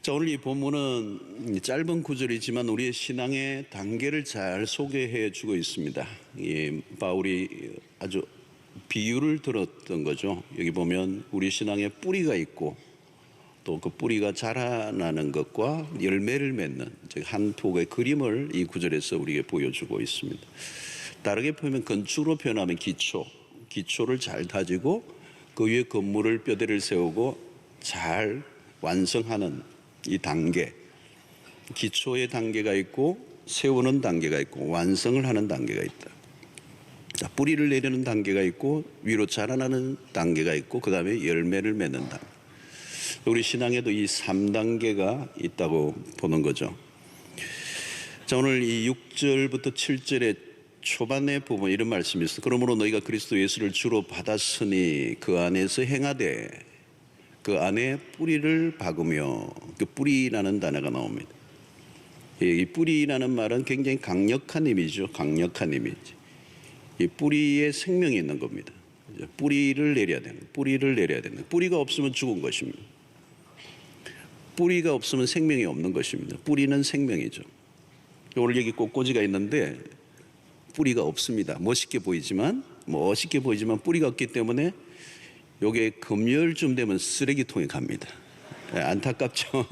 자, 오늘 이 본문은 짧은 구절이지만 우리의 신앙의 단계를 잘 소개해 주고 있습니다. 바울이 아주 비유를 들었던 거죠. 여기 보면 우리 신앙에 뿌리가 있고 또 그 뿌리가 자라나는 것과 열매를 맺는 한 폭의 그림을 이 구절에서 우리에게 보여주고 있습니다. 다르게 보면 건축으로 표현하면 기초를 잘 다지고 그 위에 건물을 뼈대를 세우고 잘 완성하는 이 단계, 기초의 단계가 있고 세우는 단계가 있고 완성을 하는 단계가 있다. 자, 뿌리를 내리는 단계가 있고 위로 자라나는 단계가 있고 그 다음에 열매를 맺는 단계. 우리 신앙에도 이 3단계가 있다고 보는 거죠. 자, 오늘 이 6절부터 7절의 초반에 보면 이런 말씀이 있어요. 그러므로 너희가 그리스도 예수를 주로 받았으니 그 안에서 행하되 그 안에 뿌리를 박으며, 그 뿌리라는 단어가 나옵니다. 이 뿌리라는 말은 굉장히 강력한 의미죠. 강력한 이미지. 이 뿌리에 생명이 있는 겁니다. 뿌리를 내려야 되는, 뿌리를 내려야 되는. 뿌리가 없으면 죽은 것입니다. 뿌리가 없으면 생명이 없는 것입니다. 뿌리는 생명이죠. 오늘 여기 꽃꽂이가 있는데 뿌리가 없습니다. 멋있게 보이지만 뿌리가 없기 때문에 요게 금요일쯤 되면 쓰레기통에 갑니다. 안타깝죠.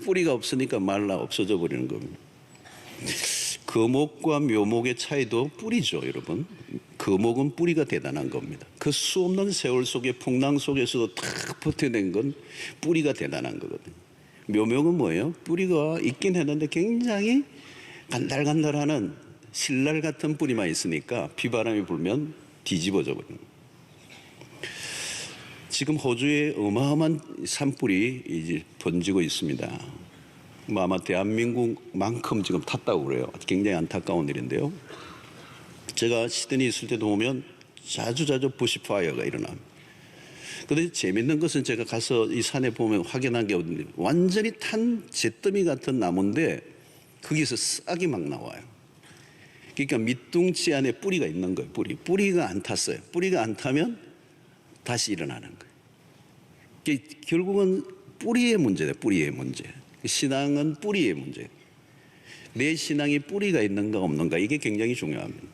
뿌리가 없으니까 말라 없어져 버리는 겁니다. 거목과 묘목의 차이도 뿌리죠, 여러분. 거목은 뿌리가 대단한 겁니다. 그 수 없는 세월 속에 풍랑 속에서도 탁 버텨낸 건 뿌리가 대단한 거거든요. 묘목은 뭐예요? 뿌리가 있긴 했는데 굉장히 간달간달하는 실날 같은 뿌리만 있으니까 비바람이 불면 뒤집어져 버리는 거예요. 지금 호주에 어마어마한 산불이 이제 번지고 있습니다. 아마 대한민국만큼 지금 탔다고 그래요. 굉장히 안타까운 일인데요. 제가 시드니 있을 때도 보면 자주 부시파이어가 일어납니다. 그런데 재밌는 것은 제가 가서 이 산에 보면 확인한 게 완전히 탄 잿더미 같은 나무인데 거기서 싹이 막 나와요. 그러니까 밑둥치 안에 뿌리가 있는 거예요. 뿌리가 안 탔어요. 뿌리가 안 타면 다시 일어나는 거예요. 결국은 뿌리의 문제다. 뿌리의 문제. 신앙은 뿌리의 문제. 내 신앙이 뿌리가 있는가 없는가, 이게 굉장히 중요합니다.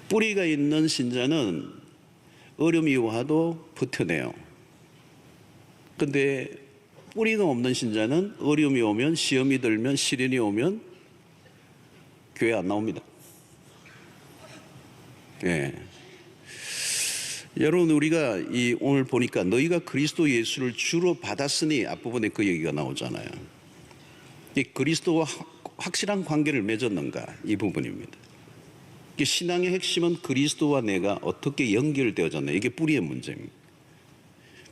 뿌리가 있는 신자는 어려움이 와도 버텨내요. 그런데 뿌리가 없는 신자는 어려움이 오면, 시험이 들면, 시련이 오면 교회 안 나옵니다. 예. 여러분, 우리가 오늘 보니까 너희가 그리스도 예수를 주로 받았으니 앞부분에 그 얘기가 나오잖아요. 이 그리스도와 확실한 관계를 맺었는가, 이 부분입니다. 신앙의 핵심은 그리스도와 내가 어떻게 연결되어졌나, 이게 뿌리의 문제입니다.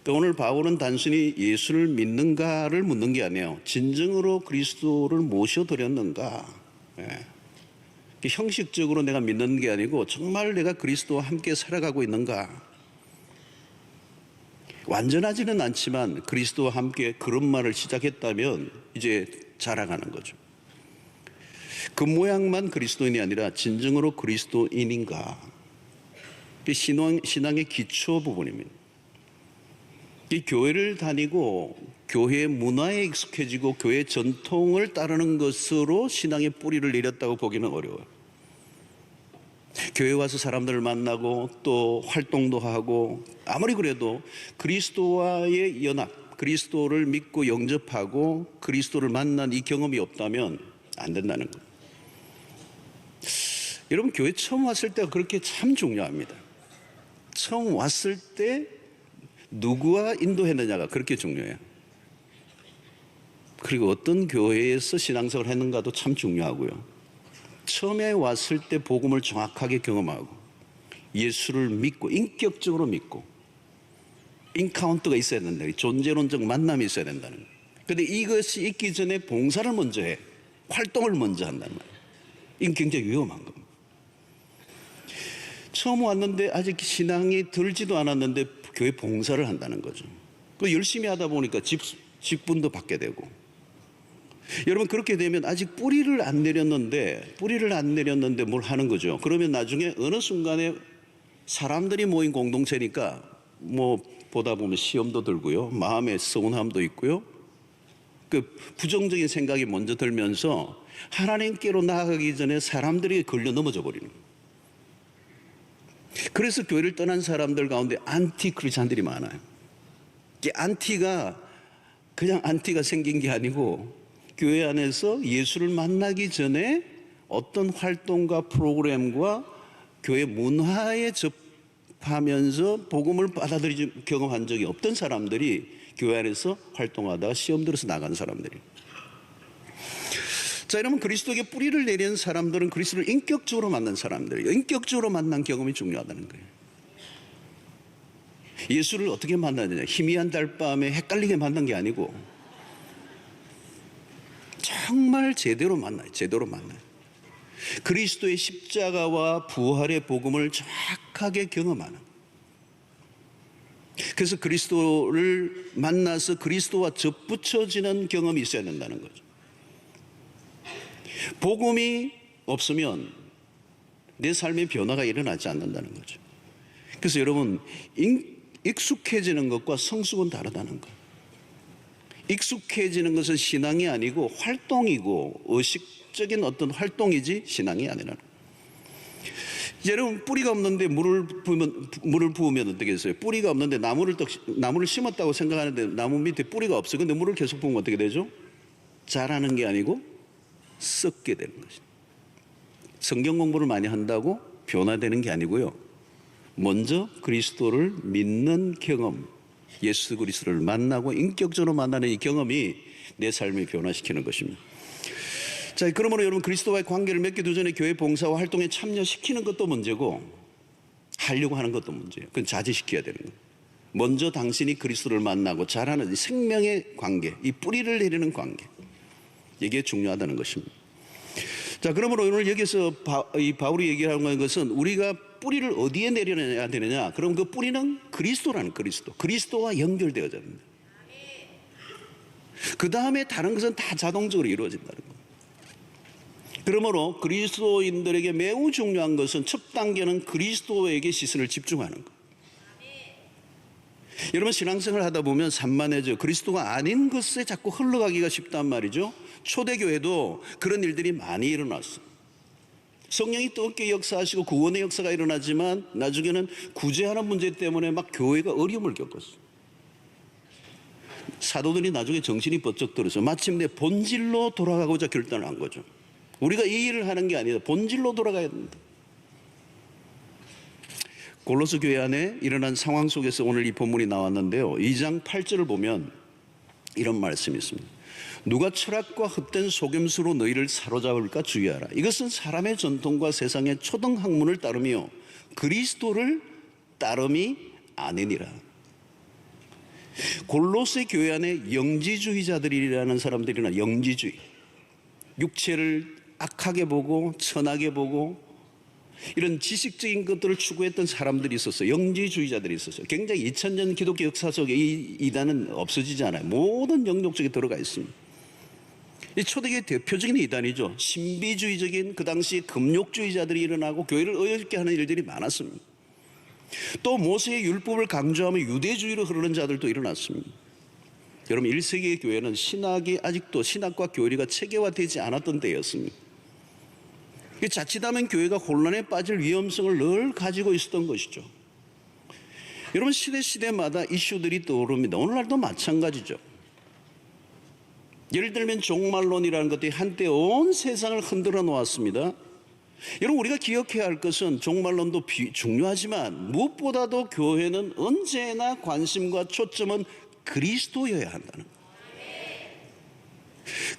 그러니까 오늘 바울은 단순히 예수를 믿는가를 묻는 게 아니에요. 진정으로 그리스도를 모셔드렸는가. 예. 형식적으로 내가 믿는 게 아니고 정말 내가 그리스도와 함께 살아가고 있는가. 완전하지는 않지만 그리스도와 함께 그런 말을 시작했다면 이제 자라가는 거죠. 그 모양만 그리스도인이 아니라 진정으로 그리스도인인가. 신앙의 기초 부분입니다. 이 교회를 다니고 교회 문화에 익숙해지고 교회 전통을 따르는 것으로 신앙의 뿌리를 내렸다고 보기는 어려워요. 교회 와서 사람들을 만나고 또 활동도 하고 아무리 그래도 그리스도와의 연합, 그리스도를 믿고 영접하고 그리스도를 만난 이 경험이 없다면 안 된다는 거예요. 여러분, 교회 처음 왔을 때가 그렇게 참 중요합니다. 처음 왔을 때 누구와 인도했느냐가 그렇게 중요해요. 그리고 어떤 교회에서 신앙생활을 했는가도 참 중요하고요. 처음에 왔을 때 복음을 정확하게 경험하고 예수를 믿고 인격적으로 믿고 인카운트가 있어야 된다. 존재론적 만남이 있어야 된다는 거예요. 그런데 이것이 있기 전에 봉사를 먼저 해. 활동을 먼저 한다는 말이에요. 이건 굉장히 위험한 겁니다. 처음 왔는데 아직 신앙이 들지도 않았는데 교회 봉사를 한다는 거죠. 그 열심히 하다 보니까 직분도 받게 되고. 여러분, 그렇게 되면 아직 뿌리를 안 내렸는데 뭘 하는 거죠. 그러면 나중에 어느 순간에 사람들이 모인 공동체니까 뭐 보다 보면 시험도 들고요, 마음의 서운함도 있고요, 그 부정적인 생각이 먼저 들면서 하나님께로 나아가기 전에 사람들이 걸려 넘어져 버리는 거예요. 그래서 교회를 떠난 사람들 가운데 안티 크리스찬들이 많아요. 이 안티가 그냥 안티가 생긴 게 아니고 교회 안에서 예수를 만나기 전에 어떤 활동과 프로그램과 교회 문화에 접하면서 복음을 받아들이지 경험한 적이 없던 사람들이 교회 안에서 활동하다가 시험 들어서 나간 사람들이에요. 자, 이러면 그리스도에게 뿌리를 내린 사람들은 그리스도를 인격적으로 만난 사람들이에요. 인격적으로 만난 경험이 중요하다는 거예요. 예수를 어떻게 만나느냐, 희미한 달밤에 헷갈리게 만난 게 아니고 정말 제대로 만나요. 제대로 만나요. 그리스도의 십자가와 부활의 복음을 정확하게 경험하는. 그래서 그리스도를 만나서 그리스도와 접붙여지는 경험이 있어야 된다는 거죠. 복음이 없으면 내 삶의 변화가 일어나지 않는다는 거죠. 그래서 여러분, 익숙해지는 것과 성숙은 다르다는 거예요. 익숙해지는 것은 신앙이 아니고 활동이고 의식적인 어떤 활동이지 신앙이 아니라는 거예요. 여러분, 뿌리가 없는데 물을 부으면 어떻게 됐어요? 뿌리가 없는데 나무를 심었다고 생각하는데 나무 밑에 뿌리가 없어요. 근데 물을 계속 부으면 어떻게 되죠? 자라는 게 아니고 썩게 되는 것입니다. 성경 공부를 많이 한다고 변화되는 게 아니고요. 먼저 그리스도를 믿는 경험, 예수 그리스도를 만나고 인격적으로 만나는 이 경험이 내 삶을 변화시키는 것입니다. 자, 그러므로 여러분, 그리스도와의 관계를 맺기도 전에 교회 봉사와 활동에 참여시키는 것도 문제고 하려고 하는 것도 문제예요. 그건 자제시켜야 되는 거예요. 먼저 당신이 그리스도를 만나고 자라는 생명의 관계, 이 뿌리를 내리는 관계, 이게 중요하다는 것입니다. 자, 그러므로 오늘 여기서 바울이 얘기하는 것은 우리가 뿌리를 어디에 내려야 되느냐? 그럼 그 뿌리는 그리스도라는 그리스도와 연결되어야 됩니다. 그 다음에 다른 것은 다 자동적으로 이루어진다는 거예요. 그러므로 그리스도인들에게 매우 중요한 것은 첫 단계는 그리스도에게 시선을 집중하는 거예요. 여러분, 신앙생활을 하다 보면 산만해져 그리스도가 아닌 것에 자꾸 흘러가기가 쉽단 말이죠. 초대교회도 그런 일들이 많이 일어났어요. 성령이 뜨겁게 역사하시고 구원의 역사가 일어나지만 나중에는 구제하는 문제 때문에 막 교회가 어려움을 겪었어요. 사도들이 나중에 정신이 번쩍 들어서 마침내 본질로 돌아가고자 결단을 한 거죠. 우리가 이 일을 하는 게 아니라 본질로 돌아가야 된다. 골로새 교회 안에 일어난 상황 속에서 오늘 이 본문이 나왔는데요. 2장 8절을 보면 이런 말씀이 있습니다. 누가 철학과 헛된 속임수로 너희를 사로잡을까 주의하라. 이것은 사람의 전통과 세상의 초등 학문을 따르며 그리스도를 따름이 아니니라. 골로새 교회 안에 영지주의자들이라는 사람들이나 영지주의, 육체를 악하게 보고 천하게 보고 이런 지식적인 것들을 추구했던 사람들이 있었어요. 영지주의자들이 있었어요. 굉장히 2000년 기독교 역사 속에 이 이단은 없어지지 않아요. 모든 영역 속에 들어가 있습니다. 이 초대교회 대표적인 이단이죠. 신비주의적인 그 당시 금욕주의자들이 일어나고 교회를 어렵게 하는 일들이 많았습니다. 또 모세의 율법을 강조하며 유대주의로 흐르는 자들도 일어났습니다. 여러분, 1세기의 교회는 신학이 아직도 신학과 교리가 체계화되지 않았던 때였습니다. 자칫하면 교회가 혼란에 빠질 위험성을 늘 가지고 있었던 것이죠. 여러분, 시대마다 이슈들이 떠오릅니다. 오늘날도 마찬가지죠. 예를 들면 종말론이라는 것들이 한때 온 세상을 흔들어 놓았습니다. 여러분, 우리가 기억해야 할 것은 종말론도 중요하지만 무엇보다도 교회는 언제나 관심과 초점은 그리스도여야 한다는 거예요.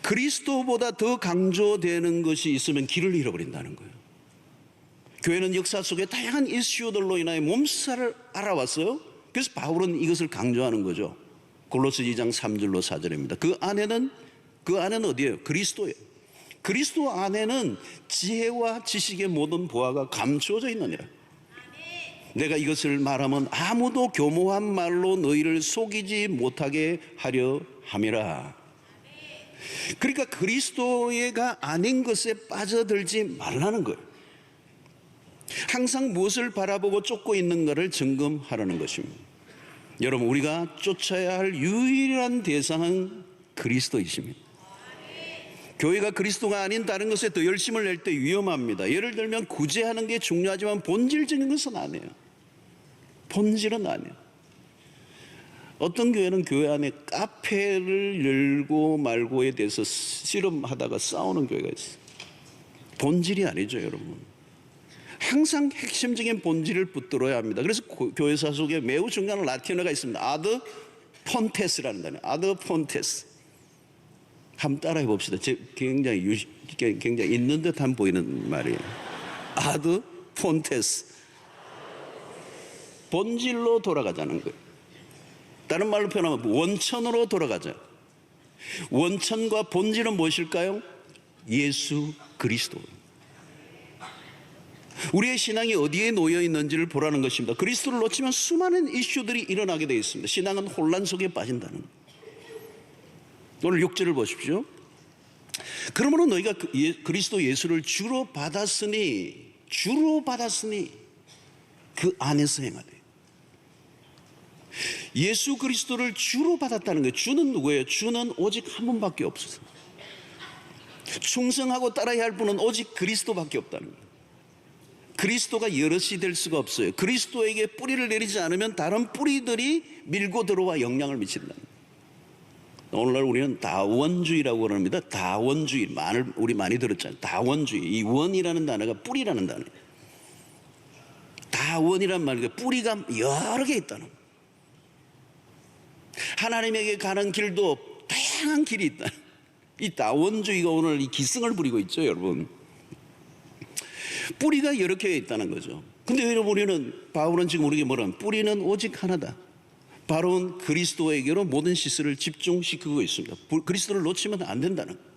그리스도보다 더 강조되는 것이 있으면 길을 잃어버린다는 거예요. 교회는 역사 속에 다양한 이슈들로 인하여 몸살을 알아왔어요. 그래서 바울은 이것을 강조하는 거죠. 골로새 2장 3절로 4절입니다. 그 안에는 어디예요? 그리스도예요. 그리스도 안에는 지혜와 지식의 모든 보화가 감추어져 있느니라. 내가 이것을 말하면 아무도 교모한 말로 너희를 속이지 못하게 하려 함이라. 그러니까 그리스도가 아닌 것에 빠져들지 말라는 거예요. 항상 무엇을 바라보고 쫓고 있는가를 점검하라는 것입니다. 여러분, 우리가 쫓아야 할 유일한 대상은 그리스도이십니다. 교회가 그리스도가 아닌 다른 것에 더 열심을 낼 때 위험합니다. 예를 들면 구제하는 게 중요하지만 본질적인 것은 아니에요. 본질은 아니에요. 어떤 교회는 교회 안에 카페를 열고 말고에 대해서 씨름하다가 싸우는 교회가 있어요. 본질이 아니죠, 여러분. 항상 핵심적인 본질을 붙들어야 합니다. 그래서 교회사 속에 매우 중요한 라틴어가 있습니다. 아드 폰테스라는 단어. 아드 폰테스. 한번 따라해 봅시다. 굉장히 있는 듯한 보이는 말이에요. 아드 폰테스. 본질로 돌아가자는 거예요. 다른 말로 표현하면 원천으로 돌아가자. 원천과 본질은 무엇일까요? 예수 그리스도. 우리의 신앙이 어디에 놓여 있는지를 보라는 것입니다. 그리스도를 놓치면 수많은 이슈들이 일어나게 되어 있습니다. 신앙은 혼란 속에 빠진다는 거예요. 오늘 6절을 보십시오. 그러므로 너희가 그리스도 예수를 주로 받았으니 그 안에서 행하되. 예수 그리스도를 주로 받았다는 거예요. 주는 누구예요? 주는 오직 한 분밖에 없어요. 충성하고 따라야 할 분은 오직 그리스도밖에 없다는 거예요. 그리스도가 여럿이 될 수가 없어요. 그리스도에게 뿌리를 내리지 않으면 다른 뿌리들이 밀고 들어와 영향을 미친다는 거예요. 오늘날 우리는 다원주의라고 합니다. 다원주의. 우리 많이 들었잖아요. 다원주의. 이 원이라는 단어가 뿌리라는 단어예요. 다원이란 말이고 뿌리가 여러 개 있다는 거예요. 하나님에게 가는 길도 다양한 길이 있다. 이 다원주의가 오늘 이 기승을 부리고 있죠, 여러분. 뿌리가 여러 개 있다는 거죠. 근데 여러분, 우리는 바울은 지금 우리에게 뭐라면 뿌리는 오직 하나다. 바로 그리스도에게로 모든 시설을 집중시키고 있습니다. 그리스도를 놓치면 안 된다는 거예요.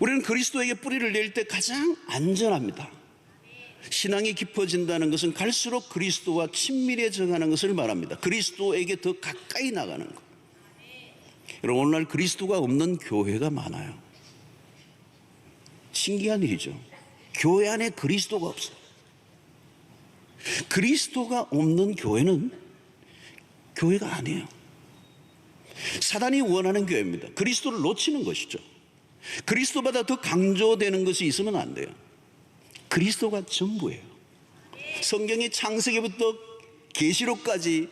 우리는 그리스도에게 뿌리를 낼 때 가장 안전합니다. 신앙이 깊어진다는 것은 갈수록 그리스도와 친밀해져가는 것을 말합니다. 그리스도에게 더 가까이 나가는 것. 여러분, 오늘날 그리스도가 없는 교회가 많아요. 신기한 일이죠. 교회 안에 그리스도가 없어요. 그리스도가 없는 교회는 교회가 아니에요. 사단이 원하는 교회입니다. 그리스도를 놓치는 것이죠. 그리스도보다 더 강조되는 것이 있으면 안 돼요. 그리스도가 전부예요. 성경이 창세기부터 계시록까지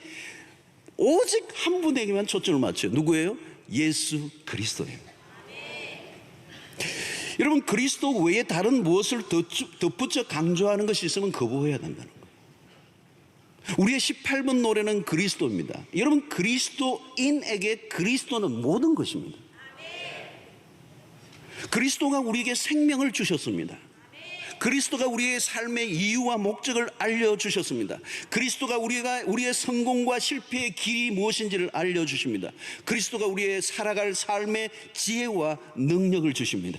오직 한 분에게만 초점을 맞춰요. 누구예요? 예수 그리스도예요. 여러분, 그리스도 외에 다른 무엇을 덧붙여 강조하는 것이 있으면 거부해야 된다는 거예요. 우리의 18번 노래는 그리스도입니다. 여러분, 그리스도인에게 그리스도는 모든 것입니다. 그리스도가 우리에게 생명을 주셨습니다. 그리스도가 우리의 삶의 이유와 목적을 알려주셨습니다. 그리스도가 우리의 성공과 실패의 길이 무엇인지를 알려주십니다. 그리스도가 우리의 살아갈 삶의 지혜와 능력을 주십니다.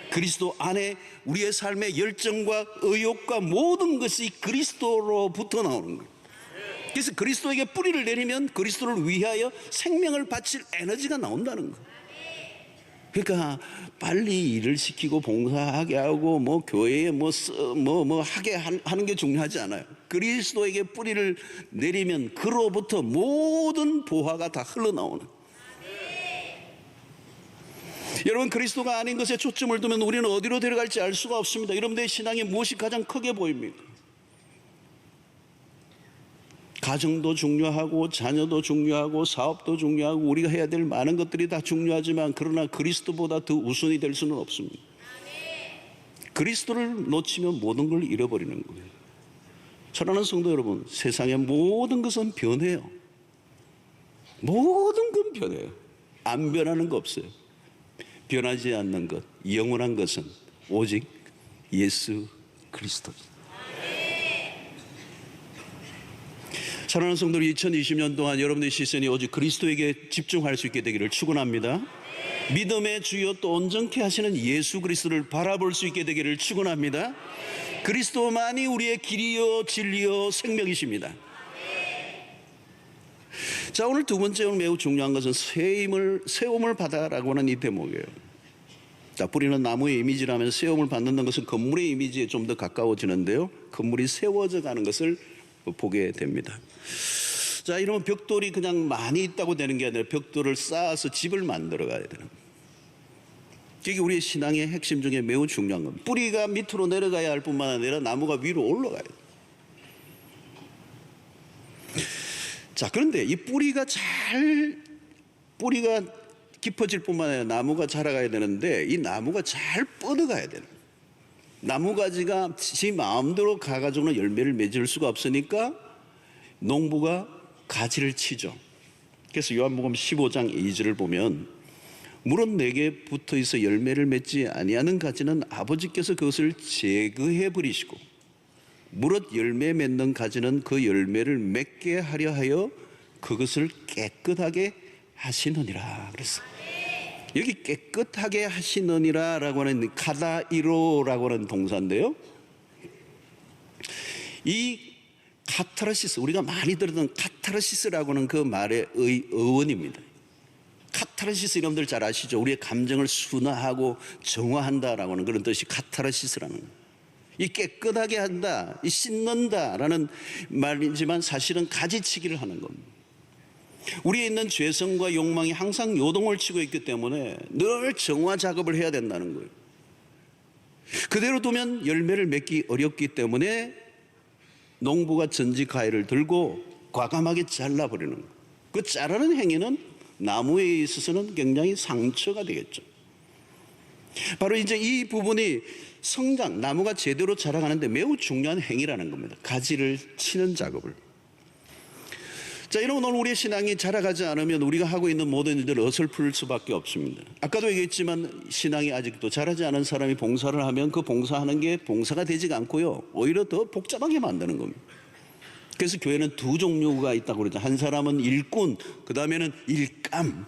그리스도 안에 우리의 삶의 열정과 의욕과 모든 것이 그리스도로부터 나오는 거예요. 그래서 그리스도에게 뿌리를 내리면 그리스도를 위하여 생명을 바칠 에너지가 나온다는 거예요. 그러니까 빨리 일을 시키고 봉사하게 하고 교회에 하게 하는 게 중요하지 않아요. 그리스도에게 뿌리를 내리면 그로부터 모든 보화가 다 흘러나오는. 여러분, 그리스도가 아닌 것에 초점을 두면 우리는 어디로 데려갈지 알 수가 없습니다. 여러분들의 신앙에 무엇이 가장 크게 보입니까? 가정도 중요하고 자녀도 중요하고 사업도 중요하고 우리가 해야 될 많은 것들이 다 중요하지만 그러나 그리스도보다 더 우선이 될 수는 없습니다. 그리스도를 놓치면 모든 걸 잃어버리는 거예요. 사랑하는 성도 여러분, 세상의 모든 것은 변해요. 모든 건 변해요. 안 변하는 거 없어요. 변하지 않는 것, 영원한 것은 오직 예수 그리스도입니다. 사랑하는 성도들, 2020년 동안 여러분들의 시선이 오직 그리스도에게 집중할 수 있게 되기를 축원합니다. 믿음의 주요 또 온전케 하시는 예수 그리스도를 바라볼 수 있게 되기를 축원합니다. 그리스도만이 우리의 길이요 진리요 생명이십니다. 자, 오늘 두 번째 매우 중요한 것은 세움을 받아라고 하는 이 대목이에요. 자, 뿌리는 나무의 이미지라면 세움을 받는 것은 건물의 이미지에 좀 더 가까워지는데요, 건물이 세워져 가는 것을 보게 됩니다. 자, 이러면 벽돌이 그냥 많이 있다고 되는 게 아니라 벽돌을 쌓아서 집을 만들어 가야 되는 거예요. 이게 우리의 신앙의 핵심 중에 매우 중요한 겁니다. 뿌리가 밑으로 내려가야 할 뿐만 아니라 나무가 위로 올라가야 돼요. 자, 그런데 이 뿌리가 깊어질 뿐만 아니라 나무가 자라가야 되는데 이 나무가 잘 뻗어가야 되는 거예요. 나무가지가 지 마음대로 가가지고는 열매를 맺을 수가 없으니까 농부가 가지를 치죠. 그래서 요한복음 15장 2절을 보면 무릇 내게 붙어 있어 열매를 맺지 아니하는 가지는 아버지께서 그것을 제거해 버리시고 무릇 열매 맺는 가지는 그 열매를 맺게 하려 하여 그것을 깨끗하게 하시느니라 그랬어요. 여기 깨끗하게 하시느니라라고 하는 카다이로라고 하는 동사인데요, 이 카타르시스, 우리가 많이 들었던 카타르시스라고 하는 그 말의 어원입니다. 카타르시스 여러분들 잘 아시죠? 우리의 감정을 순화하고 정화한다라고 하는 그런 뜻이 카타르시스라는 거예요. 이 깨끗하게 한다, 이 씻는다라는 말이지만 사실은 가지치기를 하는 겁니다. 우리에 있는 죄성과 욕망이 항상 요동을 치고 있기 때문에 늘 정화 작업을 해야 된다는 거예요. 그대로 두면 열매를 맺기 어렵기 때문에 농부가 전지 가위를 들고 과감하게 잘라버리는 거예요. 그 자르는 행위는 나무에 있어서는 굉장히 상처가 되겠죠. 바로 이제 이 부분이 성장, 나무가 제대로 자라가는데 매우 중요한 행위라는 겁니다. 가지를 치는 작업을. 자, 여러분, 오늘 우리의 신앙이 자라가지 않으면 우리가 하고 있는 모든 일들을 어설플 수밖에 없습니다. 아까도 얘기했지만 신앙이 아직도 자라지 않은 사람이 봉사를 하면 그 봉사하는 게 봉사가 되지가 않고요, 오히려 더 복잡하게 만드는 겁니다. 그래서 교회는 두 종류가 있다고 그러죠. 한 사람은 일꾼, 그 다음에는 일감.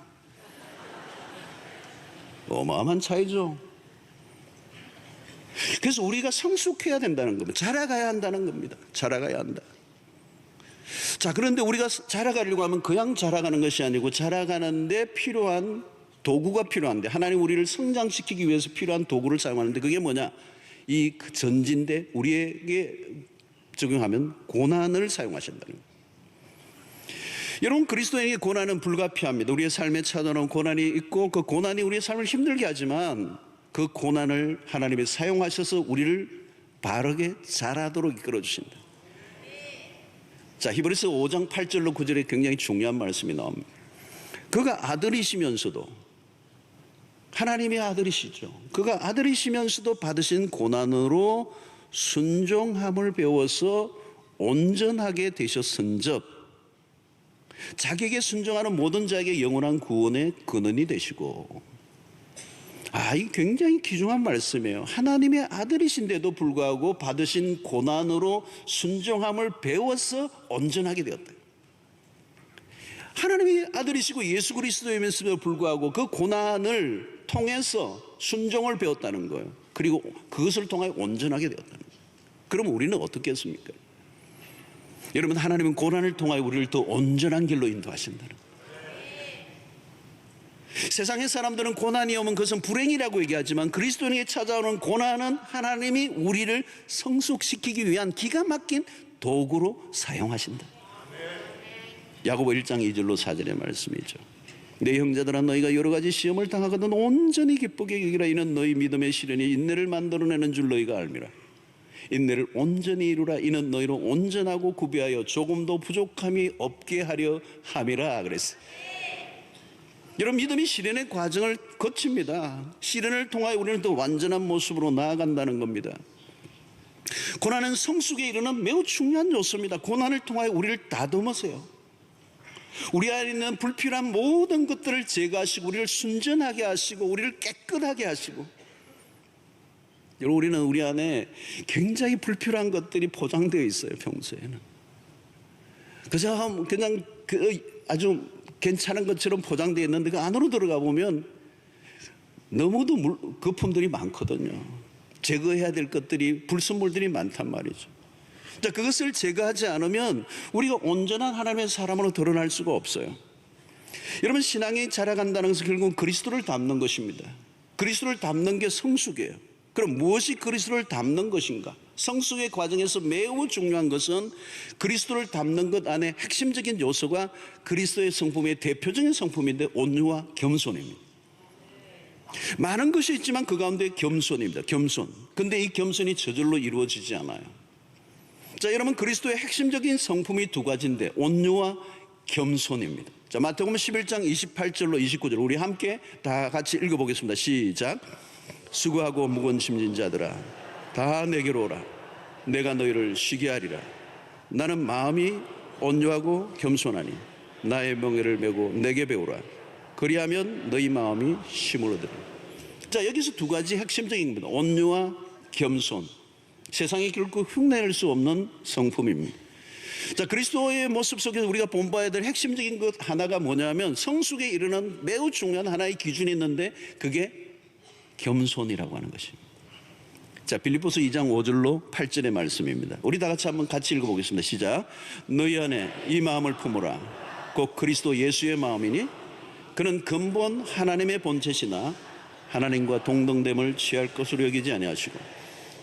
어마어마한 차이죠. 그래서 우리가 성숙해야 된다는 겁니다. 자라가야 한다는 겁니다. 자라가야 한다. 자, 그런데 우리가 자라가려고 하면 그냥 자라가는 것이 아니고 자라가는데 필요한 도구가 필요한데, 하나님 우리를 성장시키기 위해서 필요한 도구를 사용하는데 그게 뭐냐? 이 전지인데 우리에게 적용하면 고난을 사용하신다는 거예요. 여러분, 그리스도인에게 고난은 불가피합니다. 우리의 삶에 찾아오는 고난이 있고 그 고난이 우리의 삶을 힘들게 하지만 그 고난을 하나님이 사용하셔서 우리를 바르게 자라도록 이끌어 주신다. 자, 히브리서 5장 8절로 9절에 굉장히 중요한 말씀이 나옵니다. 그가 아들이시면서도, 하나님의 아들이시죠. 그가 아들이시면서도 받으신 고난으로 순종함을 배워서 온전하게 되셨은즉 자기에게 순종하는 모든 자에게 영원한 구원의 근원이 되시고. 이 굉장히 귀중한 말씀이에요. 하나님의 아들이신데도 불구하고 받으신 고난으로 순종함을 배워서 온전하게 되었다. 하나님의 아들이시고 예수 그리스도임에도 불구하고 그 고난을 통해서 순종을 배웠다는 거예요. 그리고 그것을 통해 온전하게 되었다는 거예요. 그럼 우리는 어떻게 했습니까? 여러분, 하나님은 고난을 통하여 우리를 더 온전한 길로 인도하신다는 거예요. 세상의 사람들은 고난이 오면 그것은 불행이라고 얘기하지만 그리스도인에게 찾아오는 고난은 하나님이 우리를 성숙시키기 위한 기가 막힌 도구로 사용하신다. 야고보 1장 2절로 4절의 말씀이죠. 내 형제들아, 너희가 여러 가지 시험을 당하거든 온전히 기쁘게 여기라. 이는 너희 믿음의 시련이 인내를 만들어내는 줄 너희가 알미라. 인내를 온전히 이루라. 이는 너희로 온전하고 구비하여 조금도 부족함이 없게 하려 함이라 그랬어요. 여러분, 믿음이 시련의 과정을 거칩니다. 시련을 통하여 우리는 더 완전한 모습으로 나아간다는 겁니다. 고난은 성숙에 이르는 매우 중요한 요소입니다. 고난을 통하여 우리를 다듬으세요. 우리 안에 있는 불필요한 모든 것들을 제거하시고 우리를 순전하게 하시고 우리를 깨끗하게 하시고. 여러분, 우리는 우리 안에 굉장히 불필요한 것들이 포장되어 있어요. 평소에는 그저 그냥 아주 괜찮은 것처럼 포장되어 있는데 그 안으로 들어가 보면 너무도 거품들이 많거든요. 제거해야 될 것들이, 불순물들이 많단 말이죠. 자, 그것을 제거하지 않으면 우리가 온전한 하나님의 사람으로 드러날 수가 없어요. 여러분, 신앙이 자라간다는 것은 결국은 그리스도를 닮는 것입니다. 그리스도를 닮는 게 성숙이에요. 그럼 무엇이 그리스도를 닮는 것인가? 성숙의 과정에서 매우 중요한 것은 그리스도를 닮는 것 안에 핵심적인 요소가 그리스도의 성품의 대표적인 성품인데 온유와 겸손입니다. 많은 것이 있지만 그 가운데 겸손입니다. 겸손. 근데 이 겸손이 저절로 이루어지지 않아요. 자, 여러분, 그리스도의 핵심적인 성품이 두 가지인데 온유와 겸손입니다. 자, 마태복음 11장 28절로 29절 우리 함께 다 같이 읽어보겠습니다. 시작. 수고하고 무거운 짐진 자들아 다 내게로 오라. 내가 너희를 쉬게 하리라. 나는 마음이 온유하고 겸손하니 나의 멍에를 메고 내게 배우라. 그리하면 너희 마음이 쉼을 얻으리라. 자, 여기서 두 가지 핵심적인 겁니다. 온유와 겸손. 세상에 결코 흉내낼 수 없는 성품입니다. 자, 그리스도의 모습 속에서 우리가 본받아야 될 핵심적인 것 하나가 뭐냐면 성숙에 이르는 매우 중요한 하나의 기준이 있는데 그게 겸손이라고 하는 것입니다. 자, 빌립보서 2장 5절로 8절의 말씀입니다. 우리 다 같이 읽어보겠습니다. 시작. 너희 안에 이 마음을 품으라. 곧 그리스도 예수의 마음이니 그는 근본 하나님의 본체시나 하나님과 동등됨을 취할 것으로 여기지 아니하시고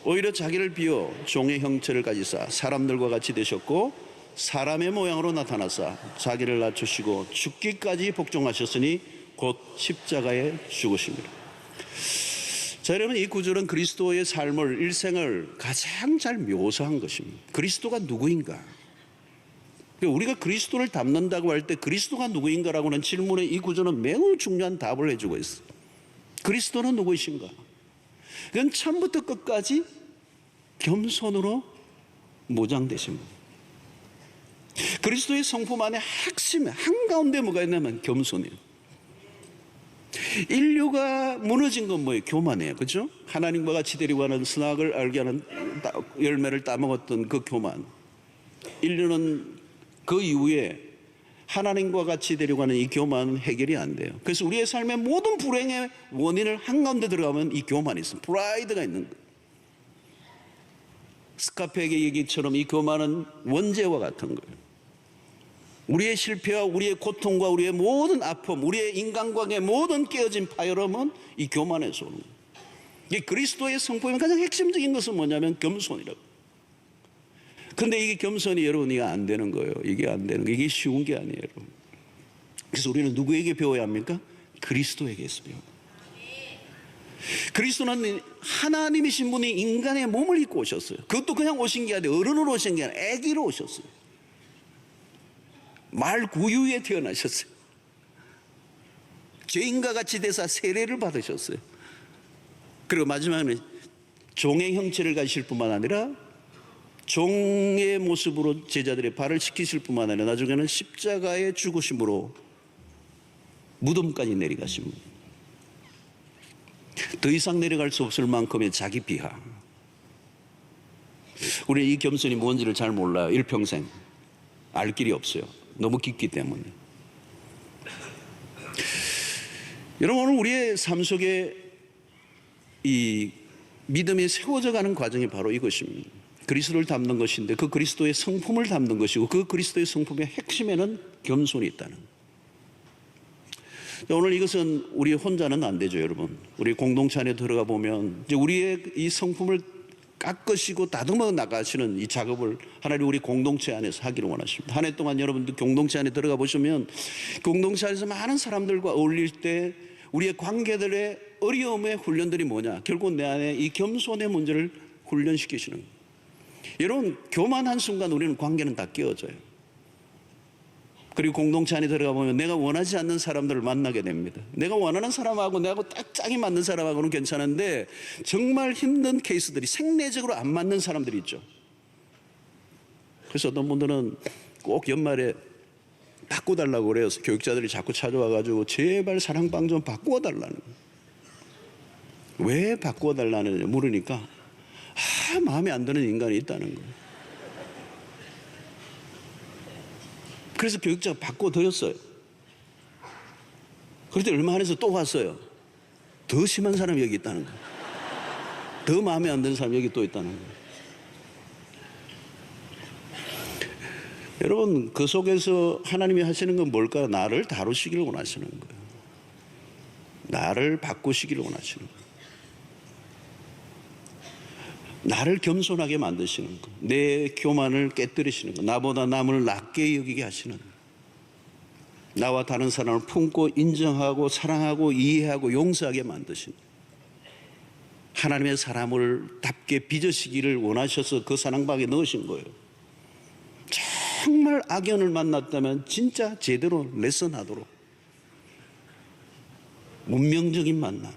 오히려 자기를 비워 종의 형체를 가지사 사람들과 같이 되셨고 사람의 모양으로 나타나사 자기를 낮추시고 죽기까지 복종하셨으니 곧 십자가에 죽으십니다. 자, 여러분, 이 구절은 그리스도의 삶을, 일생을 가장 잘 묘사한 것입니다. 그리스도가 누구인가? 우리가 그리스도를 닮는다고 할 때 그리스도가 누구인가라고 하는 질문에 이 구절은 매우 중요한 답을 해주고 있어요. 그리스도는 누구이신가? 그건 처음부터 끝까지 겸손으로 모장되신 분. 그리스도의 성품 안에 핵심 한가운데 뭐가 있냐면 겸손이에요. 인류가 무너진 건 뭐예요? 교만이에요. 그렇죠? 하나님과 같이 되려고 하는 선악을 알게 하는 열매를 따먹었던 그 교만. 인류는 그 이후에 하나님과 같이 되려고 하는 이 교만은 해결이 안 돼요. 그래서 우리의 삶의 모든 불행의 원인을 한가운데 들어가면 이 교만이 있어요. 프라이드가 있는 거예요. 스카페의 얘기처럼 이 교만은 원죄와 같은 거예요. 우리의 실패와 우리의 고통과 우리의 모든 아픔, 우리의 인간관계의 모든 깨어진 파열음은 이 교만에서 오는 거예요. 이 그리스도의 성품의 가장 핵심적인 것은 뭐냐면 겸손이라고. 근데 이게 겸손이 여러분 이게 안 되는 거예요. 이게 안 되는 거예요. 이게 쉬운 게 아니에요, 여러분. 그래서 우리는 누구에게 배워야 합니까? 그리스도에게서 배워요. 그리스도는 하나님이신 분이 인간의 몸을 입고 오셨어요. 그것도 그냥 오신 게 아니라 어른으로 오신 게 아니라 아기로 오셨어요. 말 구유에 태어나셨어요. 죄인과 같이 되사 세례를 받으셨어요. 그리고 마지막에는 종의 형체를 가지실 뿐만 아니라 종의 모습으로 제자들의 발을 씻기실 뿐만 아니라 나중에는 십자가에 죽으심으로 무덤까지 내려가십니다. 더 이상 내려갈 수 없을 만큼의 자기 비하. 우리 이 겸손이 뭔지를 잘 몰라요. 일평생 알 길이 없어요. 너무 깊기 때문에. 여러분, 오늘 우리의 삶 속에 이 믿음이 세워져 가는 과정이 바로 이것입니다. 그리스도를 닮는 것인데 그 그리스도의 성품을 닮는 것이고 그 그리스도의 성품의 핵심에는 겸손이 있다는 거예요. 오늘 이것은 우리 혼자는 안 되죠, 여러분. 우리 공동체 안에 들어가 보면 이제 우리의 이 성품을 깎으시고 다듬어 나가시는 이 작업을 하나님 우리 공동체 안에서 하기를 원하십니다. 한 해 동안 여러분들 공동체 안에 들어가 보시면 공동체 안에서 많은 사람들과 어울릴 때 우리의 관계들의 어려움의 훈련들이 뭐냐? 결국 내 안에 이 겸손의 문제를 훈련시키시는 거예요. 여러분, 교만한 순간 우리는 관계는 다 깨어져요. 그리고 공동체 안에 들어가 보면 내가 원하지 않는 사람들을 만나게 됩니다. 내가 원하는 사람하고 내하고 딱 짝이 맞는 사람하고는 괜찮은데 정말 힘든 케이스들이 생리적으로 안 맞는 사람들이 있죠. 그래서 어떤 분들은 꼭 연말에 바꿔달라고 그래요. 교육자들이 자꾸 찾아와가지고 제발 사랑방 좀 바꿔달라는 거예요. 왜 바꿔달라는 물으니까 마음에 안 드는 인간이 있다는 거예요. 그래서 교육자가 바꿔드렸어요. 그런데 얼마 안에서 또 왔어요. 더 심한 사람이 여기 있다는 거예요. 더 마음에 안 드는 사람이 여기 또 있다는 거예요. 여러분, 그 속에서 하나님이 하시는 건 뭘까요? 나를 다루시기를 원하시는 거예요. 나를 바꾸시기를 원하시는 거예요. 나를 겸손하게 만드시는 것, 내 교만을 깨뜨리시는 것, 나보다 남을 낮게 여기게 하시는 것, 나와 다른 사람을 품고 인정하고 사랑하고 이해하고 용서하게 만드시는 것, 하나님의 사람을 답게 빚으시기를 원하셔서 그 사랑방에 넣으신 거예요. 정말 악연을 만났다면 진짜 제대로 레슨하도록 운명적인 만남.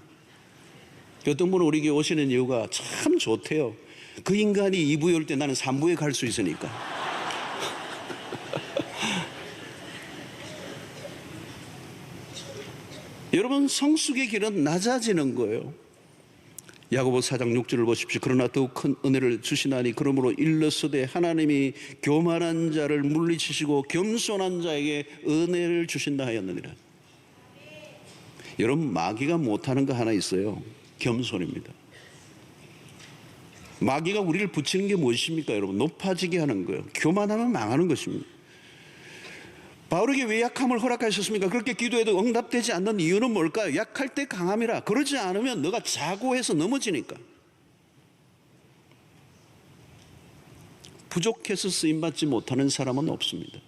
어떤 분은 우리 교회 오시는 이유가 참 좋대요. 그 인간이 2부에 올 때 나는 3부에 갈 수 있으니까. 여러분, 성숙의 길은 낮아지는 거예요. 야고보 4장 6절을 보십시오. 그러나 더욱 큰 은혜를 주시나니 그러므로 일러서되 하나님이 교만한 자를 물리치시고 겸손한 자에게 은혜를 주신다 하였느니라. 여러분, 마귀가 못하는 거 하나 있어요. 겸손입니다. 마귀가 우리를 붙이는 게 무엇입니까? 여러분, 높아지게 하는 거예요. 교만하면 망하는 것입니다. 바울에게 왜 약함을 허락하셨습니까? 그렇게 기도해도 응답되지 않는 이유는 뭘까요? 약할 때 강함이라. 그러지 않으면 너가 자고해서 넘어지니까. 부족해서 쓰임받지 못하는 사람은 없습니다.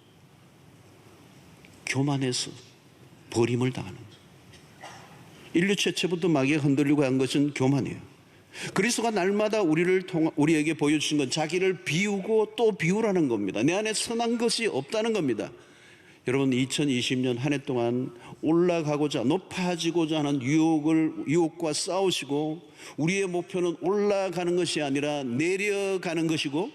교만해서 버림을 당하는. 인류 최초부터 마귀가 흔들리고 한 것은 교만이에요. 그리스도가 날마다 우리에게 보여주신 건 자기를 비우고 또 비우라는 겁니다. 내 안에 선한 것이 없다는 겁니다. 여러분, 2020년 한 해 동안 올라가고자, 높아지고자 하는 유혹과 싸우시고, 우리의 목표는 올라가는 것이 아니라 내려가는 것이고,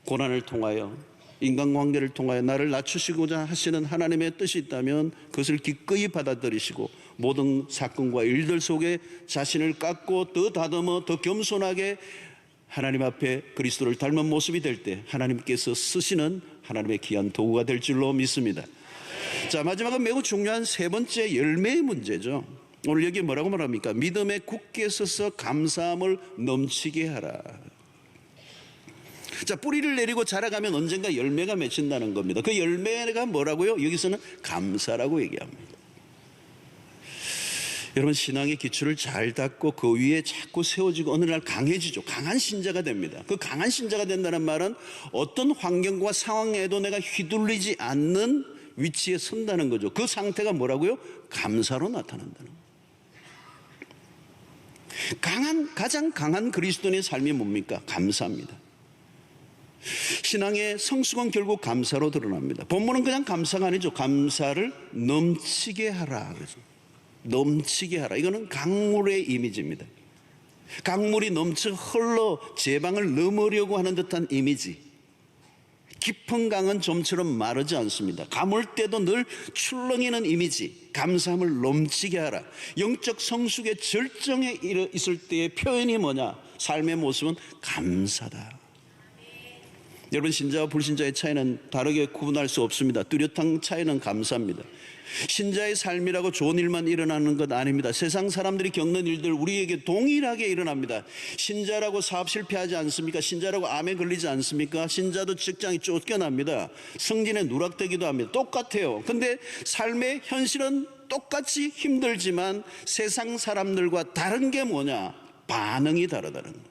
고난을 통하여, 인간관계를 통하여 나를 낮추시고자 하시는 하나님의 뜻이 있다면 그것을 기꺼이 받아들이시고, 모든 사건과 일들 속에 자신을 깎고 더 다듬어 더 겸손하게 하나님 앞에 그리스도를 닮은 모습이 될 때 하나님께서 쓰시는 하나님의 귀한 도구가 될 줄로 믿습니다. 자, 마지막은 매우 중요한 세 번째 열매의 문제죠. 오늘 여기 뭐라고 말합니까? 믿음에 굳게 서서 감사함을 넘치게 하라. 자, 뿌리를 내리고 자라가면 언젠가 열매가 맺힌다는 겁니다. 그 열매가 뭐라고요? 여기서는 감사라고 얘기합니다. 여러분, 신앙의 기초를 잘 닦고 그 위에 자꾸 세워지고 어느 날 강해지죠. 강한 신자가 됩니다. 그 강한 신자가 된다는 말은 어떤 환경과 상황에도 내가 휘둘리지 않는 위치에 선다는 거죠. 그 상태가 뭐라고요? 감사로 나타난다는 거예요. 가장 강한 그리스도인의 삶이 뭡니까? 감사입니다. 신앙의 성숙은 결국 감사로 드러납니다. 본문은 그냥 감사가 아니죠. 감사를 넘치게 하라. 그래서 넘치게 하라. 이거는 강물의 이미지입니다. 강물이 넘쳐 흘러 제방을 넘으려고 하는 듯한 이미지. 깊은 강은 좀처럼 마르지 않습니다. 가물 때도 늘 출렁이는 이미지. 감사함을 넘치게 하라. 영적 성숙의 절정에 있을 때의 표현이 뭐냐? 삶의 모습은 감사다. 여러분, 신자와 불신자의 차이는 다르게 구분할 수 없습니다. 뚜렷한 차이는 감사입니다. 신자의 삶이라고 좋은 일만 일어나는 것 아닙니다. 세상 사람들이 겪는 일들 우리에게 동일하게 일어납니다. 신자라고 사업 실패하지 않습니까? 신자라고 암에 걸리지 않습니까? 신자도 직장이 쫓겨납니다. 승진에 누락되기도 합니다. 똑같아요. 근데 삶의 현실은 똑같이 힘들지만 세상 사람들과 다른 게 뭐냐? 반응이 다르다는 거예요.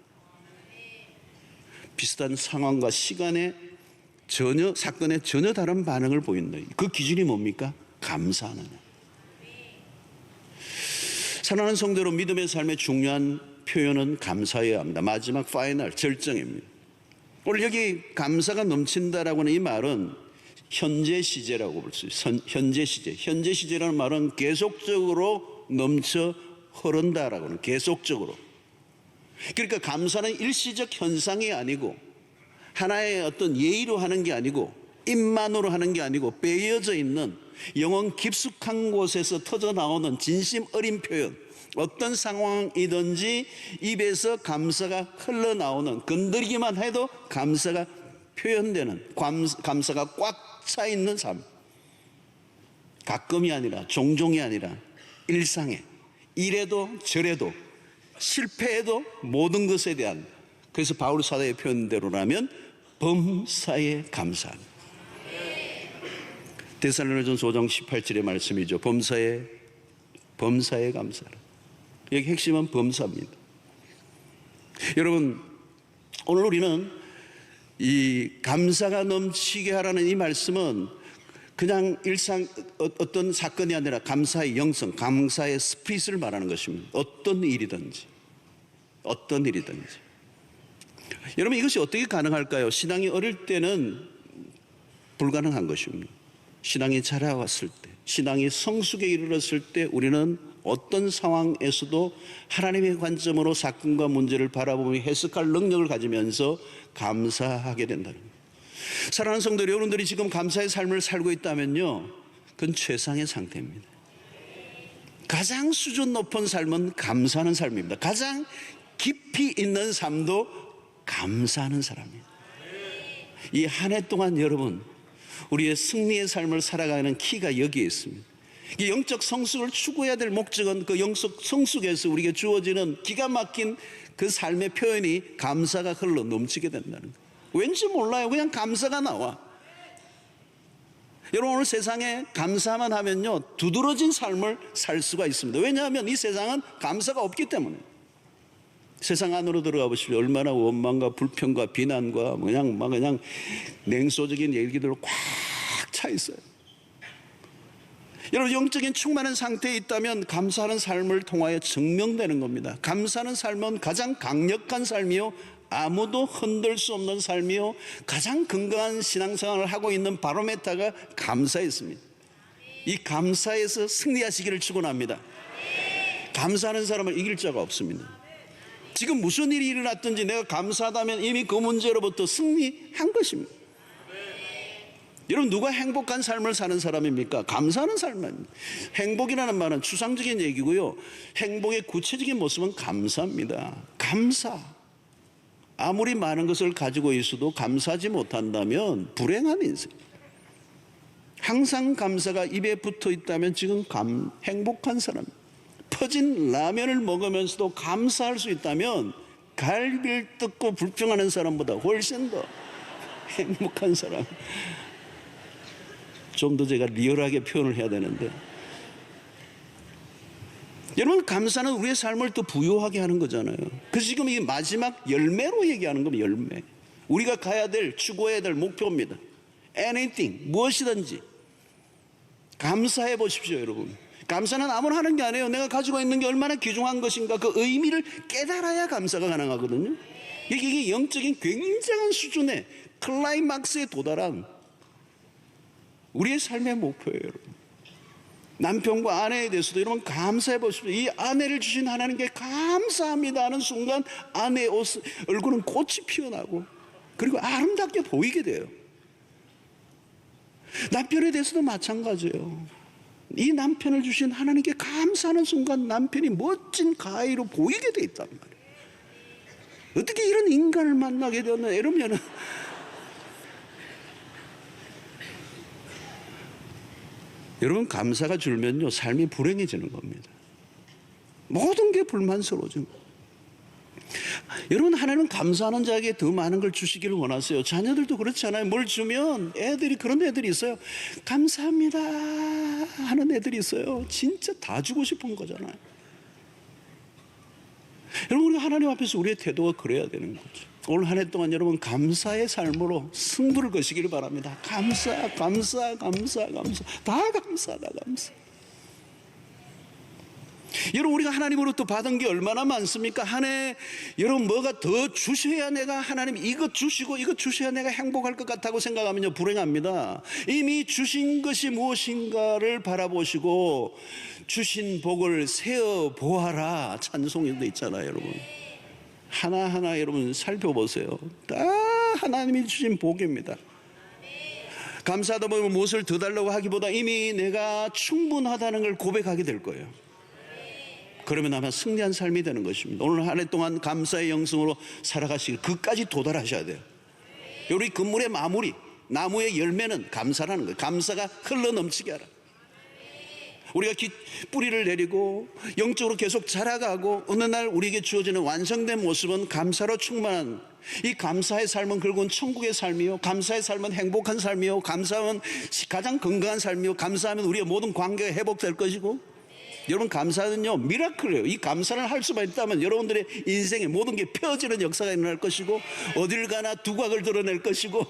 비슷한 상황과 시간에 사건에 전혀 다른 반응을 보인다. 그 기준이 뭡니까? 감사하느냐. 사랑하는 성도로 믿음의 삶의 중요한 표현은 감사해야 합니다. 마지막 파이널 절정입니다. 오늘 여기 감사가 넘친다라고 하는 이 말은 현재 시제라고 볼 수 있어요. 현재 시제. 현재 시제라는 말은 계속적으로 넘쳐 흐른다라고 하는, 계속적으로. 그러니까 감사는 일시적 현상이 아니고 하나의 어떤 예의로 하는 게 아니고 입만으로 하는 게 아니고 빼어져 있는 영혼 깊숙한 곳에서 터져 나오는 진심 어린 표현. 어떤 상황이든지 입에서 감사가 흘러나오는, 건드리기만 해도 감사가 표현되는, 감사가 꽉 차 있는 삶. 가끔이 아니라 종종이 아니라 일상에, 이래도 저래도 실패해도 모든 것에 대한, 그래서 바울 사도의 표현대로라면 범사에 감사합니다. 데살로니가전서 5장 18절의 말씀이죠. 범사에 감사하라. 여기 핵심은 범사입니다. 여러분, 오늘 우리는 이 감사가 넘치게 하라는 이 말씀은 그냥 일상 어떤 사건이 아니라 감사의 영성, 감사의 스피릿을 말하는 것입니다. 어떤 일이든지. 여러분, 이것이 어떻게 가능할까요? 신앙이 어릴 때는 불가능한 것입니다. 신앙이 자라왔을 때, 신앙이 성숙에 이르렀을 때 우리는 어떤 상황에서도 하나님의 관점으로 사건과 문제를 바라보며 해석할 능력을 가지면서 감사하게 된다는 거예요. 사랑하는 성도 여러분들이 지금 감사의 삶을 살고 있다면요, 그건 최상의 상태입니다. 가장 수준 높은 삶은 감사하는 삶입니다. 가장 깊이 있는 삶도 감사하는 사람입니다. 이 한 해 동안 여러분, 우리의 승리의 삶을 살아가는 키가 여기에 있습니다. 이 영적 성숙을 추구해야 될 목적은 그 영적 성숙에서 우리에게 주어지는 기가 막힌 그 삶의 표현이 감사가 흘러 넘치게 된다는 거예요. 왠지 몰라요. 그냥 감사가 나와. 여러분, 오늘 세상에 감사만 하면요, 두드러진 삶을 살 수가 있습니다. 왜냐하면 이 세상은 감사가 없기 때문에. 세상 안으로 들어가 보십시오. 얼마나 원망과 불평과 비난과 그냥 냉소적인 얘기들로 꽉 차 있어요. 여러분, 영적인 충만한 상태에 있다면 감사하는 삶을 통하여 증명되는 겁니다. 감사하는 삶은 가장 강력한 삶이요, 아무도 흔들 수 없는 삶이요, 가장 건강한 신앙생활을 하고 있는 바로메타가 감사에 있습니다. 이 감사에서 승리하시기를 축원합니다. 감사하는 사람을 이길 자가 없습니다. 지금 무슨 일이 일어났든지 내가 감사하다면 이미 그 문제로부터 승리한 것입니다. 여러분, 누가 행복한 삶을 사는 사람입니까? 감사하는 삶입니다. 행복이라는 말은 추상적인 얘기고요, 행복의 구체적인 모습은 감사입니다. 감사. 아무리 많은 것을 가지고 있어도 감사하지 못한다면 불행한 인생. 항상 감사가 입에 붙어 있다면 지금 행복한 사람. 퍼진 라면을 먹으면서도 감사할 수 있다면 갈비를 뜯고 불평하는 사람보다 훨씬 더 행복한 사람. 좀 더 제가 리얼하게 표현을 해야 되는데, 여러분, 감사는 우리의 삶을 또 부유하게 하는 거잖아요. 그래서 지금 이 마지막 열매로 얘기하는 겁니다. 열매. 우리가 가야 될, 추구해야 될 목표입니다. anything, 무엇이든지 감사해 보십시오. 여러분, 감사는 아무나 하는 게 아니에요. 내가 가지고 있는 게 얼마나 귀중한 것인가, 그 의미를 깨달아야 감사가 가능하거든요. 이게 영적인 굉장한 수준의 클라이막스에 도달한 우리의 삶의 목표예요. 여러분, 남편과 아내에 대해서도 여러분 감사해 보십시오. 이 아내를 주신 하나님께 감사합니다 하는 순간 아내의 얼굴은 꽃이 피어나고 그리고 아름답게 보이게 돼요. 남편에 대해서도 마찬가지예요. 이 남편을 주신 하나님께 감사하는 순간 남편이 멋진 가해로 보이게 돼 있단 말이에요. 어떻게 이런 인간을 만나게 되었나 이러면은 여러분, 감사가 줄면요, 삶이 불행해지는 겁니다. 모든 게 불만스러워지는 거예요. 여러분, 하나님은 감사하는 자에게 더 많은 걸 주시기를 원하세요. 자녀들도 그렇잖아요. 뭘 주면 그런 애들이 있어요. 감사합니다 하는 애들이 있어요. 진짜 다 주고 싶은 거잖아요. 여러분, 우리가 하나님 앞에서 우리의 태도가 그래야 되는 거죠. 오늘 한 해 동안 여러분 감사의 삶으로 승부를 거시기를 바랍니다. 감사. 다 감사. 여러분, 우리가 하나님으로부터 받은 게 얼마나 많습니까? 한 해 여러분 뭐가 더 주셔야 내가 하나님 이것 주시고 이것 주셔야 내가 행복할 것 같다고 생각하면요, 불행합니다. 이미 주신 것이 무엇인가를 바라보시고 주신 복을 세어 보아라 찬송에도 있잖아요. 여러분, 하나하나 여러분 살펴보세요. 다 하나님이 주신 복입니다. 감사하다 보면 무엇을 더 달라고 하기보다 이미 내가 충분하다는 걸 고백하게 될 거예요. 그러면 아마 승리한 삶이 되는 것입니다. 오늘 한 해 동안 감사의 영성으로 살아가시길 그까지 도달하셔야 돼요. 우리 건물의 마무리, 나무의 열매는 감사라는 거예요. 감사가 흘러넘치게 하라. 우리가 뿌리를 내리고 영적으로 계속 자라가고 어느 날 우리에게 주어지는 완성된 모습은 감사로 충만한, 이 감사의 삶은 결국은 천국의 삶이요, 감사의 삶은 행복한 삶이요, 감사하면 가장 건강한 삶이요, 감사하면 우리의 모든 관계가 회복될 것이고 여러분, 감사는요 미라클이에요. 이 감사를 할 수만 있다면 여러분들의 인생에 모든 게 펴지는 역사가 일어날 것이고, 어딜 가나 두각을 드러낼 것이고,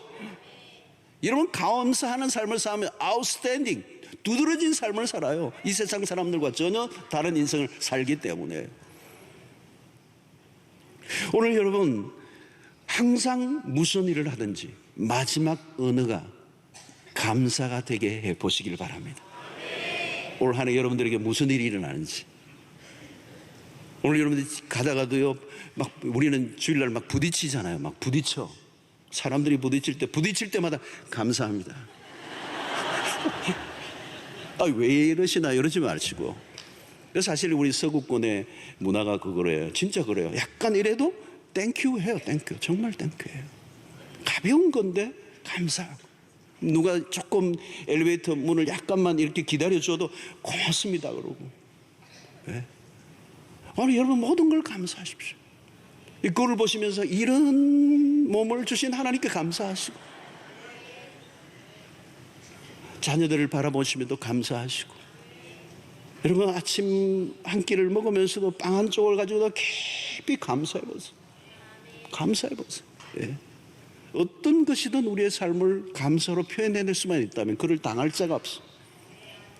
여러분 감사하는 삶을 살면 아웃스탠딩, 두드러진 삶을 살아요. 이 세상 사람들과 전혀 다른 인생을 살기 때문에. 오늘 여러분, 항상 무슨 일을 하든지 마지막 언어가 감사가 되게 해 보시길 바랍니다. 올 한 해 여러분들에게 무슨 일이 일어나는지, 오늘 여러분들이 가다가도요, 막 우리는 주일날 막 부딪히잖아요. 막 부딪혀. 사람들이 부딪힐 때마다 감사합니다. 왜 이러시나 이러지 마시고. 사실 우리 서구권의 문화가 그거래요. 진짜 그래요. 약간 이래도 땡큐 해요. 땡큐. 정말 땡큐 해요. 가벼운 건데 감사하고, 누가 조금 엘리베이터 문을 약간만 이렇게 기다려줘도 고맙습니다 그러고. 네? 아니, 여러분 모든 걸 감사하십시오. 이 꼴을 보시면서 이런 몸을 주신 하나님께 감사하시고, 자녀들을 바라보시면도 감사하시고, 여러분 아침 한 끼를 먹으면서도 빵 한 쪽을 가지고도 깊이 감사해보세요. 감사해보세요. 예. 어떤 것이든 우리의 삶을 감사로 표현해낼 수만 있다면 그를 당할 자가 없어.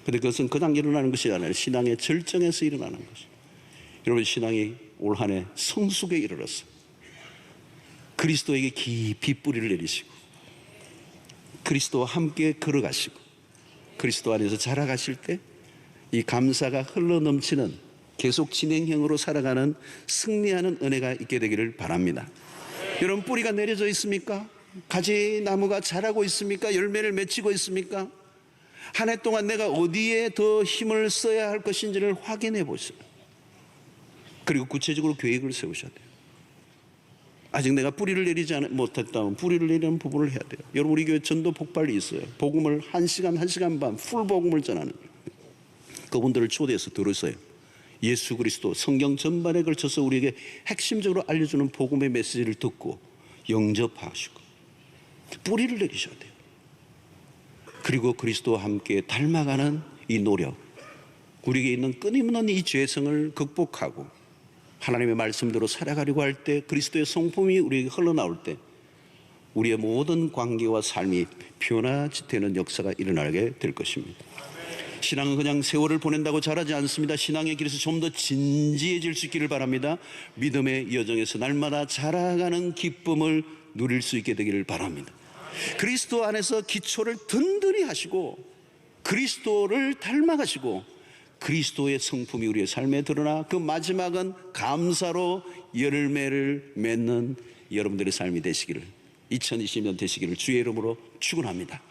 그런데 그것은 그냥 일어나는 것이 아니라 신앙의 절정에서 일어나는 것이죠. 여러분, 신앙이 올 한 해 성숙에 이르렀어. 그리스도에게 깊이 뿌리를 내리시고, 그리스도와 함께 걸어가시고, 그리스도 안에서 자라가실 때 이 감사가 흘러넘치는 계속 진행형으로 살아가는 승리하는 은혜가 있게 되기를 바랍니다. 여러분, 뿌리가 내려져 있습니까? 가지 나무가 자라고 있습니까? 열매를 맺히고 있습니까? 한 해 동안 내가 어디에 더 힘을 써야 할 것인지를 확인해 보세요. 그리고 구체적으로 계획을 세우셔야 돼요. 아직 내가 뿌리를 내리지 못했다면 뿌리를 내리는 부분을 해야 돼요. 여러분, 우리 교회 전도 폭발이 있어요. 복음을 1시간 반 풀 복음을 전하는, 그분들을 초대해서 들으세요. 예수 그리스도, 성경 전반에 걸쳐서 우리에게 핵심적으로 알려주는 복음의 메시지를 듣고 영접하시고 뿌리를 내리셔야 돼요. 그리고 그리스도와 함께 닮아가는 이 노력, 우리에게 있는 끊임없는 이 죄성을 극복하고 하나님의 말씀대로 살아가려고 할 때, 그리스도의 성품이 우리에게 흘러나올 때 우리의 모든 관계와 삶이 변화되는 역사가 일어나게 될 것입니다. 신앙은 그냥 세월을 보낸다고 자라지 않습니다. 신앙의 길에서 좀 더 진지해질 수 있기를 바랍니다. 믿음의 여정에서 날마다 자라가는 기쁨을 누릴 수 있게 되기를 바랍니다. 그리스도 안에서 기초를 든든히 하시고, 그리스도를 닮아가시고, 그리스도의 성품이 우리의 삶에 드러나 그 마지막은 감사로 열매를 맺는 여러분들의 삶이 되시기를, 2020년 되시기를 주의 이름으로 축원합니다.